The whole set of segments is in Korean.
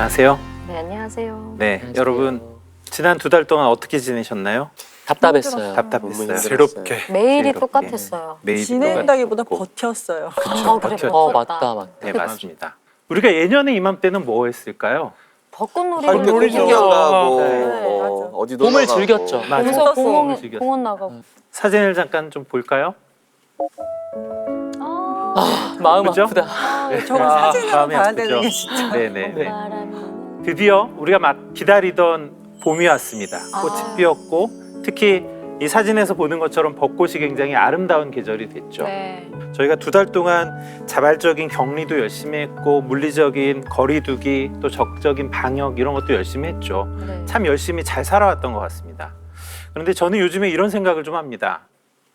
안녕하세요. 네, 안녕하세요. 네, 안녕하세요. 여러분 지난 2달 동안 어떻게 지내셨나요? 답답했어요. 답답했어요. 새롭게. 매일이 새롭게. 똑같았어요. 매일 지낸다기보다 똑같고. 버텼어요. 아, 그래, 버텼죠. 맞다. 네, 맞습니다. 우리가 예년에 이맘때는 뭐 했을까요? 벚꽃놀이를 놀이죠. 보고 구경 가고 네, 뭐 맞아. 어디 봄을 놀러 가고. 즐겼죠. 맞아요. 그래서 봄을 즐겼어요. 공원 나가고. 사진을 잠깐 좀 볼까요? 마음 그죠? 아프다. 저거 사진으로 마음이 봐야 아프죠? 되는 게 진짜. 네네네. 바람이. 드디어 우리가 막 기다리던 봄이 왔습니다. 꽃이 아. 피었고 특히 이 사진에서 보는 것처럼 벚꽃이 굉장히 아름다운 계절이 됐죠. 네. 저희가 2달 동안 자발적인 격리도 열심히 했고 물리적인 거리두기 또 적적인 방역 이런 것도 열심히 했죠. 네. 참 열심히 잘 살아왔던 것 같습니다. 그런데 저는 요즘에 이런 생각을 좀 합니다.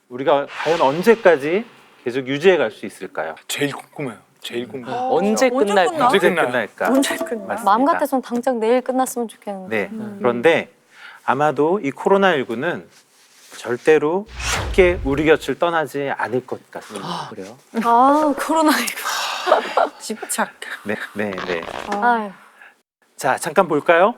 우리가 과연 언제까지 계속 유지해 갈 수 있을까요? 제일 궁금해요. 제일 궁금해요. 언제 끝날까? 끝나? 언제 언제 끝나요? 끝날까? 언제 끝나? 맞습니다. 마음 같아서는 당장 내일 끝났으면 좋겠는데. 네. 그런데 아마도 이 코로나19는 절대로 쉽게 우리 곁을 떠나지 않을 것 같습니다. 아, 그래요? 아, 코로나19. 집착. 네. 아유. 자, 잠깐 볼까요?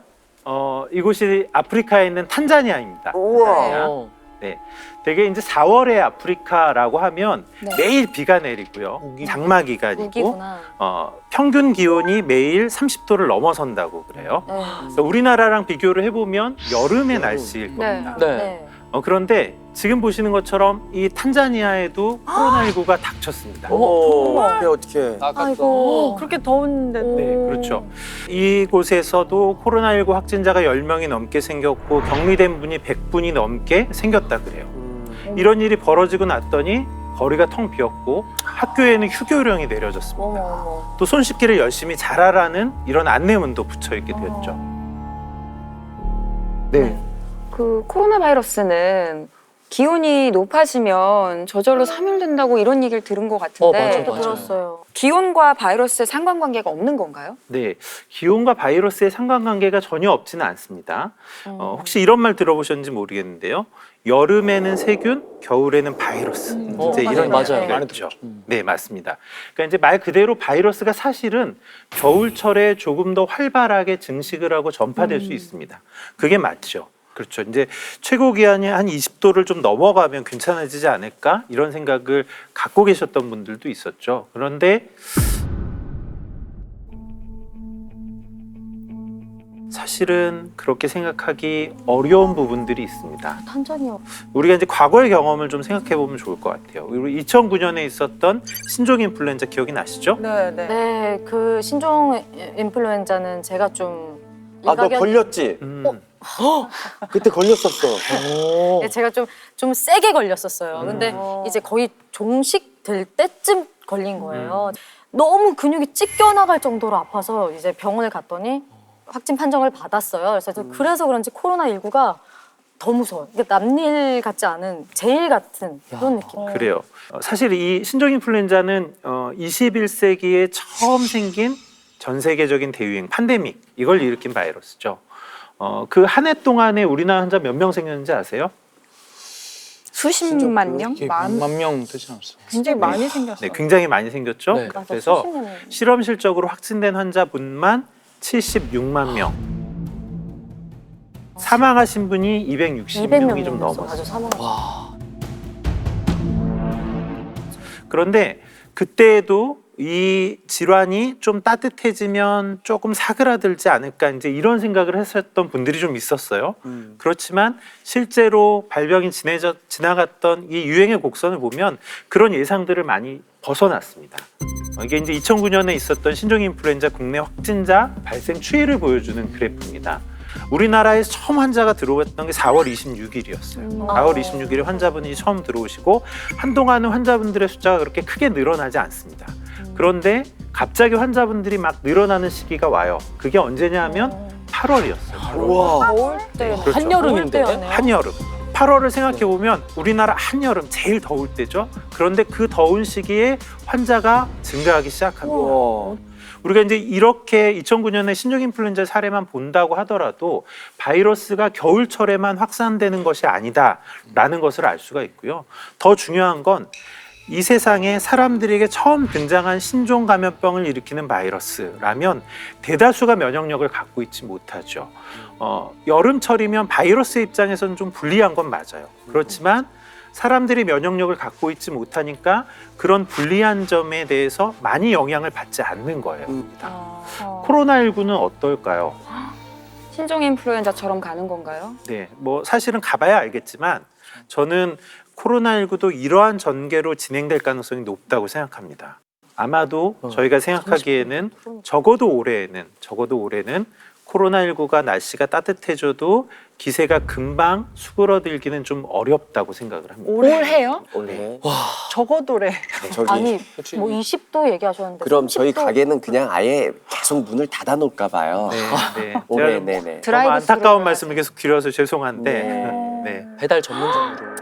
이곳이 아프리카에 있는 탄자니아입니다. 우와. 어. 네, 되게 이제 4월에 아프리카라고 하면 네. 매일 비가 내리고요. 장마 기간이고 우기구나. 평균 기온이 매일 30도를 넘어선다고 그래요. 네. 그래서 우리나라랑 비교를 해보면 여름의 날씨일 겁니다. 네. 네. 그런데 지금 보시는 것처럼 이 탄자니아에도 코로나19가 닥쳤습니다. 어떻게? 아이고. 그렇게 더운데. 네, 그렇죠. 이곳에서도 코로나19 확진자가 10명이 넘게 생겼고 격리된 분이 100분이 넘게 생겼다 그래요. 이런 일이 벌어지고 났더니 거리가 텅 비었고 학교에는 휴교령이 내려졌습니다. 어머, 어머. 또 손 씻기를 열심히 잘하라는 이런 안내문도 붙여 있게 되었죠. 네. 그 코로나 바이러스는 기온이 높아지면 저절로 사멸된다고 이런 얘기를 들은 것 같은데 맞아, 저도 맞아요. 들었어요. 기온과 바이러스의 상관관계가 없는 건가요? 네. 기온과 바이러스의 상관관계가 전혀 없지는 않습니다. 혹시 이런 말 들어보셨는지 모르겠는데요. 여름에는 세균, 겨울에는 바이러스. 이제 이런 맞아요. 얘기가 많이 있죠. 네, 맞습니다. 그러니까 이제 말 그대로 바이러스가 사실은 겨울철에 조금 더 활발하게 증식을 하고 전파될 수 있습니다. 그게 맞죠. 그렇죠. 이제 최고 기한이 한 20도를 좀 넘어가면 괜찮아지지 않을까? 이런 생각을 갖고 계셨던 분들도 있었죠. 그런데 사실은 그렇게 생각하기 어려운 부분들이 있습니다. 탄자니아. 우리가 이제 과거의 경험을 좀 생각해 보면 좋을 것 같아요. 우리 2009년에 있었던 신종 인플루엔자 기억이 나시죠? 네, 네. 네, 그 신종 인플루엔자는 제가 좀 아, 너 일가견- 걸렸지? 그때 걸렸었어. 네, 제가 좀 세게 걸렸었어요. 근데 이제 거의 종식될 때쯤 걸린 거예요. 너무 근육이 찢겨나갈 정도로 아파서 이제 병원을 갔더니 확진 판정을 받았어요. 그래서 그런지 코로나19가 더 무서워요. 이게 남일 같지 않은 제일 같은 그런 느낌. 그래요. 사실 이 신종 인플루엔자는 21세기에 처음 생긴 전 세계적인 대유행, 팬데믹 이걸 일으킨 바이러스죠. 그 한 해 동안에 우리나라 환자 몇 명 생겼는지 아세요? 수십만 명? 만 명 되지 않았어. 굉장히 많이 생겼어요. 네, 굉장히 많이 생겼죠. 네. 맞아, 그래서 수십 년을. 실험실적으로 확진된 환자분만 76만 명. 사망하신 분이 260명이 좀 맞아, 넘었어요. 사망. 와. 그런데 그때에도 이 질환이 좀 따뜻해지면 조금 사그라들지 않을까 이제 이런 생각을 했었던 분들이 좀 있었어요. 그렇지만 실제로 발병이 지나갔던 이 유행의 곡선을 보면 그런 예상들을 많이 벗어났습니다. 이게 이제 2009년에 있었던 신종 인플루엔자 국내 확진자 발생 추이를 보여주는 그래프입니다. 우리나라에 처음 환자가 들어왔던 게 4월 26일이었어요. 4월 26일에 환자분이 처음 들어오시고 한동안은 환자분들의 숫자가 그렇게 크게 늘어나지 않습니다. 그런데 갑자기 환자분들이 막 늘어나는 시기가 와요. 그게 언제냐 하면 8월이었어요. 우와. 더울 때. 그렇죠. 한여름인데? 한여름. 8월을 생각해 보면 우리나라 한여름 제일 더울 때죠. 그런데 그 더운 시기에 환자가 증가하기 시작합니다. 우와. 우리가 이제 이렇게 2009년에 신종 인플루엔자 사례만 본다고 하더라도 바이러스가 겨울철에만 확산되는 것이 아니다라는 것을 알 수가 있고요. 더 중요한 건 이 세상에 사람들에게 처음 등장한 신종 감염병을 일으키는 바이러스라면 대다수가 면역력을 갖고 있지 못하죠. 여름철이면 바이러스 입장에서는 좀 불리한 건 맞아요. 그렇지만 사람들이 면역력을 갖고 있지 못하니까 그런 불리한 점에 대해서 많이 영향을 받지 않는 거예요. 코로나19는 어떨까요? 신종 인플루엔자처럼 가는 건가요? 네, 뭐 사실은 가봐야 알겠지만 저는 코로나19도 이러한 전개로 진행될 가능성이 높다고 생각합니다. 아마도 저희가 생각하기에는 적어도 올해는 코로나19가 날씨가 따뜻해져도 기세가 금방 수그러들기는 좀 어렵다고 생각을 합니다. 올해요? 올해. 적어도래. 저기 아니 뭐 20도 얘기하셨는데 그럼 저희 30도? 가게는 그냥 아예 계속 문을 닫아 놓을까 봐요. 네. 올해 제가 네네. 너무 드라이브 안타까운 스루를 말씀을 계속 드려서 죄송한데 네. 배달 전문점으로.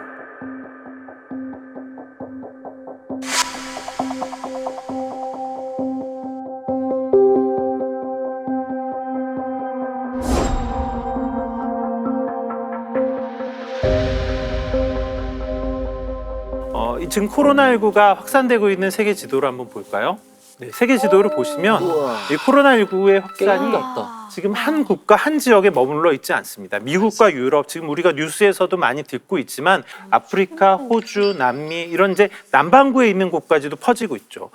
지금 코로나19가 확산되고 있는 세계 지도를 한번 볼까요? 네, 세계 지도를 보시면 이 코로나19의 확산이 겠다 지금 한 국가 한 지역에 머물러 있지 않습니다. 미국과 유럽, 지금 우리가 뉴스에서도 많이 듣고 있지만 아프리카, 호주, 남미 이런 이제 남반구에 있는 곳까지도 퍼지고 있죠.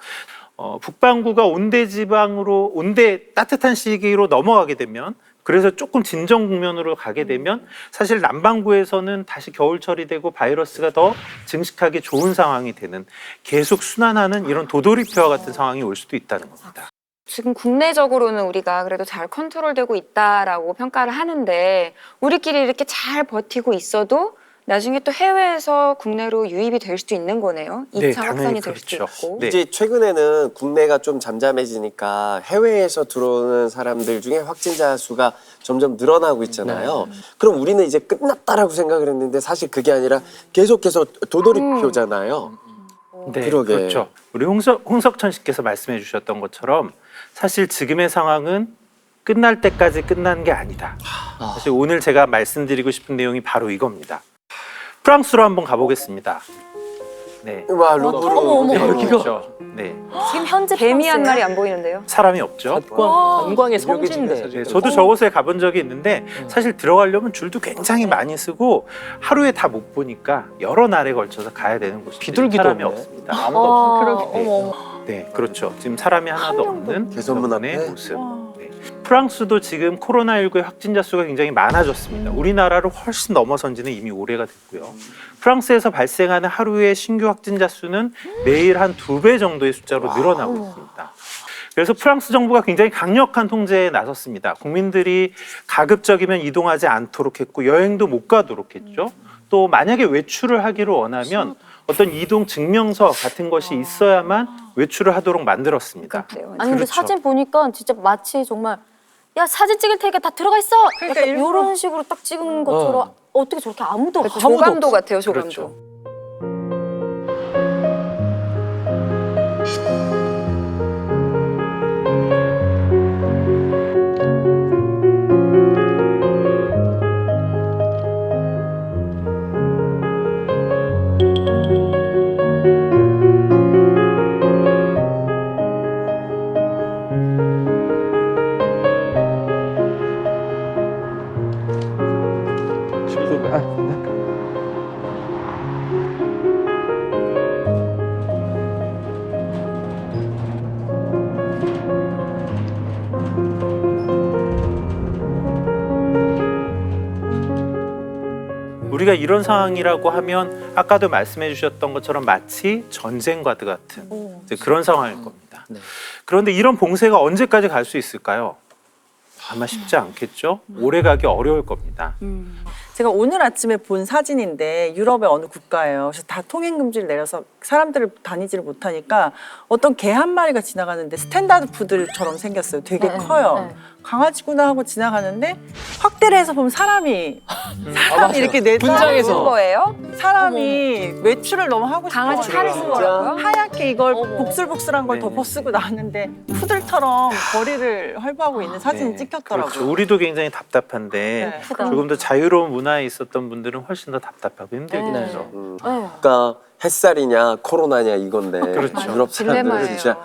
북반구가 온대 지방으로 온대 따뜻한 시기로 넘어가게 되면 그래서 조금 진정 국면으로 가게 되면 사실 남반구에서는 다시 겨울철이 되고 바이러스가 더 증식하기 좋은 상황이 되는 계속 순환하는 이런 도돌이표와 같은 상황이 올 수도 있다는 겁니다. 지금 국내적으로는 우리가 그래도 잘 컨트롤되고 있다라고 평가를 하는데 우리끼리 이렇게 잘 버티고 있어도 나중에 또 해외에서 국내로 유입이 될 수도 있는 거네요. 2차 네, 당연히 확산이 될 그렇죠. 수도 있고. 네. 이제 최근에는 국내가 좀 잠잠해지니까 해외에서 들어오는 사람들 중에 확진자 수가 점점 늘어나고 있잖아요. 그럼 우리는 이제 끝났다라고 생각을 했는데 사실 그게 아니라 계속해서 도돌이표잖아요. 네, 그러게. 그렇죠. 우리 홍석천 씨께서 말씀해 주셨던 것처럼 사실 지금의 상황은 끝날 때까지 끝난 게 아니다. 사실 오늘 제가 말씀드리고 싶은 내용이 바로 이겁니다. 프랑스로 한번 가보겠습니다. 네. 와, 어머. 그렇죠. 네. 지금 현재 개미 한 프랑스에 마리 안 보이는데요? 사람이 없죠. 관광의 성지인데. 네, 저도 저곳에 가본 적이 있는데 사실 들어가려면 줄도 굉장히 많이 쓰고 하루에 다 못 보니까 여러 날에 걸쳐서 가야 되는 곳이 비둘기도 사람이 없네. 없습니다. 그러게. 어머. 네, 그렇죠. 지금 사람이 하나도 없는 개선문 여러분의 앞에? 모습. 네. 프랑스도 지금 코로나19의 확진자 수가 굉장히 많아졌습니다. 우리나라를 훨씬 넘어선 지는 이미 오래가 됐고요. 프랑스에서 발생하는 하루의 신규 확진자 수는 매일 한 2배 정도의 숫자로 늘어나고 있습니다. 그래서 프랑스 정부가 굉장히 강력한 통제에 나섰습니다. 국민들이 가급적이면 이동하지 않도록 했고 여행도 못 가도록 했죠. 또 만약에 외출을 하기를 원하면 어떤 이동 증명서 같은 것이 있어야만 외출을 하도록 만들었습니다. 그래요. 아니 근데 그렇죠. 사진 보니까 진짜 마치 정말 야 사진 찍을 테니까 다 들어가 있어. 그러니까 약간 일부러- 이런 식으로 딱 찍은 것처럼 어떻게 저렇게 아무도 없어. 조감도 같아요, 조감도. 그렇죠. 우리가 이런 상황이라고 하면 아까도 말씀해 주셨던 것처럼 마치 전쟁과도 같은 이제 그런 상황일 겁니다. 네. 그런데 이런 봉쇄가 언제까지 갈 수 있을까요? 아마 쉽지 않겠죠. 오래 가기 어려울 겁니다. 제가 오늘 아침에 본 사진인데 유럽의 어느 국가예요. 그래서 다 통행 금지를 내려서 사람들을 다니지를 못하니까 어떤 개 한 마리가 지나가는데 스탠다드 푸들처럼 생겼어요. 되게 네, 커요. 네. 강아지구나 하고 지나가는데 확대를 해서 보면 사람이 이렇게 내서 분장해서. 쓴 거예요? 사람이 외출을 너무 하고 싶어 강아지 살을 쓴 거라고요? 하얗게 이걸 어머. 복슬복슬한 걸 네네. 덮어쓰고 나왔는데 푸들처럼 거리를 헐보하고 있는 사진이 네, 찍혔더라고요. 그렇죠. 우리도 굉장히 답답한데 네. 조금 더 자유로운 문화에 있었던 분들은 훨씬 더 답답하고 힘들겠죠. 네. 그러니까 햇살이냐 코로나냐 이건데 그렇죠. 유럽 사람들은 딜레마예요. 진짜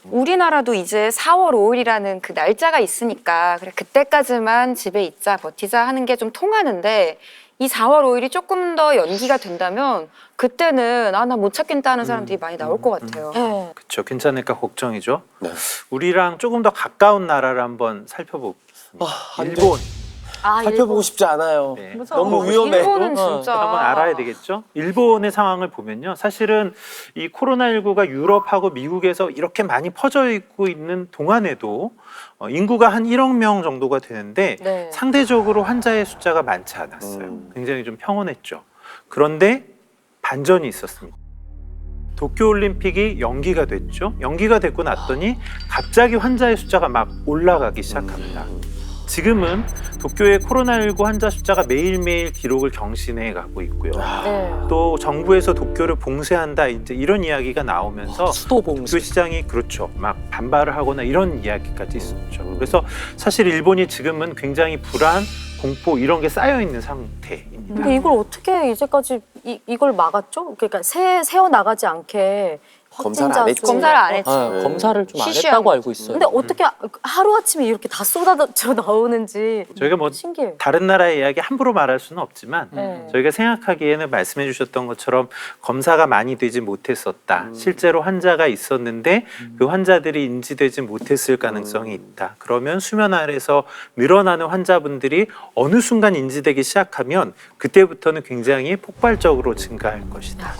우리나라도 이제 4월 5일이라는 그 날짜가 있으니까 그래 그때까지만 집에 있자 버티자 하는 게 좀 통하는데 이 4월 5일이 조금 더 연기가 된다면 그때는 나 못 찾겠다 하는 사람들이 많이 나올 것 같아요. 네. 그렇죠. 괜찮을까 걱정이죠. 네. 우리랑 조금 더 가까운 나라를 한번 살펴보겠습니다. 안 돼. 일본. 아, 살펴보고 싶지 않아요. 네. 너무 위험해. 일본은 진짜 한번 알아야 되겠죠. 일본의 상황을 보면요, 사실은 이 코로나19가 유럽하고 미국에서 이렇게 많이 퍼져 있고 있는 동안에도 인구가 한 1억 명 정도가 되는데 네. 상대적으로 환자의 숫자가 많지 않았어요. 굉장히 좀 평온했죠. 그런데 반전이 있었습니다. 도쿄올림픽이 연기가 됐죠. 연기가 됐고 났더니 갑자기 환자의 숫자가 막 올라가기 시작합니다. 지금은 도쿄의 코로나19 환자 숫자가 매일매일 기록을 경신해 가고 있고요. 네. 또 정부에서 도쿄를 봉쇄한다 이제 이런 이야기가 나오면서 수도 봉쇄. 도쿄 시장이 그렇죠. 막 반발을 하거나 이런 이야기까지 있었죠. 그래서 사실 일본이 지금은 굉장히 불안, 공포 이런 게 쌓여 있는 상태입니다. 근데 이걸 어떻게 이제까지 이걸 막았죠? 그러니까 새어 나가지 않게 검사를 확진자 안 했지. 수. 검사를 안 했지. 아, 검사를 좀 안 시시한 했다고 알고 있어요. 근데 어떻게 하루 아침에 이렇게 다 쏟아져 나오는지 저희가 뭐 신기해. 다른 나라의 이야기 함부로 말할 수는 없지만 네. 저희가 생각하기에는 말씀해 주셨던 것처럼 검사가 많이 되지 못했었다. 실제로 환자가 있었는데 그 환자들이 인지되지 못했을 가능성이 있다. 그러면 수면 아래에서 늘어나는 환자분들이 어느 순간 인지되기 시작하면 그때부터는 굉장히 폭발적으로 증가할 것이다.